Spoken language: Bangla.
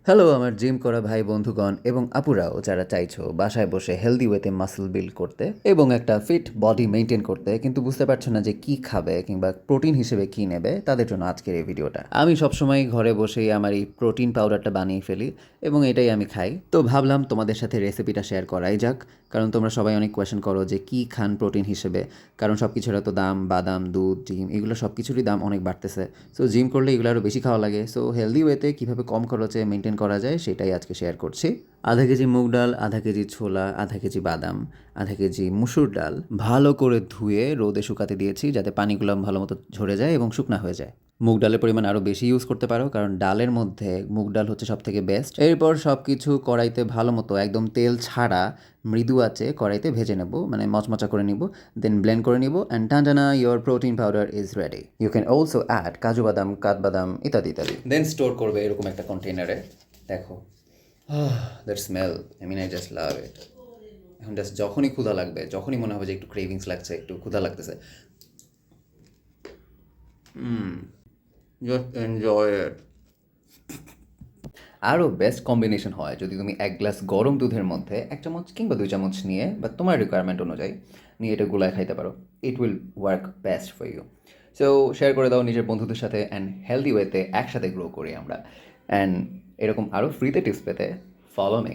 হ্যালো আমার জিম করা ভাই বন্ধুগণ এবং আপুরাও যারা চাইছো বাসায় বসে হেলদি ওয়েতে মাসল বিল্ড করতে এবং একটা ফিট বডি মেনটেন করতে কিন্তু বুঝতে পারছো না যে কি খাবে কিংবা প্রোটিন হিসেবে কি নেবে তাদের জন্য আজকের এই ভিডিওটা। আমি সবসময় ঘরে বসেই আমার এই প্রোটিন পাউডারটা বানিয়ে ফেলি এবং এটাই আমি খাই। তো ভাবলাম তোমাদের সাথে রেসিপিটা শেয়ার করাই যাক, কারণ তোমরা সবাই অনেক কোয়েশ্চেন করো যে কি খান প্রোটিন হিসেবে, কারণ সব কিছুর এত দাম, বাদাম, দুধ, ডিম এগুলো সব কিছুরই দাম অনেক বাড়তেছে। সো জিম করলে এগুলো আরও বেশি খাওয়া লাগে। সো হেলদি ওয়েতে কীভাবে কম খরচে মেনটেন করা যায় সেটাই আজকে শেয়ার করছি। আধা কেজি মুগ ডাল, আধা কেজি ছোলা, আধা কেজি বাদাম, আধা কেজি মুসুর ডাল ভালো করে ধুয়ে রোদে শুকাতে দিয়েছি যাতে পানিগুলো ভালো মতো ঝরে যায় এবং শুকনা হয়ে যায়। মুগ ডালের পরিমাণ আরও বেশি ইউজ করতে পারো, কারণ ডালের মধ্যে মুগ ডাল হচ্ছে সব থেকে বেস্ট। এরপর সব কিছু কড়াইতে ভালো মতো একদম তেল ছাড়া মৃদু আঁচে কড়াইতে ভেজে নেব, মানে মচমচা করে নিব, দেন ব্লেন্ড করে নিব অ্যান্ড টানটানা your protein powder is ready. You can also add কাজু বাদাম, কাঠবাদাম ইত্যাদি ইত্যাদি। দেন স্টোর করবে এরকম একটা কন্টেনারে। দেখো that smell, I mean I just love it. এখন জাস্ট যখনই ক্ষুধা লাগবে, যখনই মনে হবে যে একটু ক্রেভিংস লাগছে, একটু ক্ষুধা লাগতেছে, জাস্ট এনজয় ইট। আরও বেস্ট কম্বিনেশন হয় যদি তুমি এক গ্লাস গরম দুধের মধ্যে 1 চামচ কিংবা 2 চামচ নিয়ে বা তোমার রিকোয়ারমেন্ট অনুযায়ী নিয়ে এটা গুলায় খাইতে পারো। It will work best for you. So share করে দাও নিজের বন্ধুদের সাথে অ্যান্ড হেলদি ওয়েতে একসাথে গ্রো করি আমরা। অ্যান্ড এরকম আরও ফ্রিতে টিপস পেতে ফলো মি।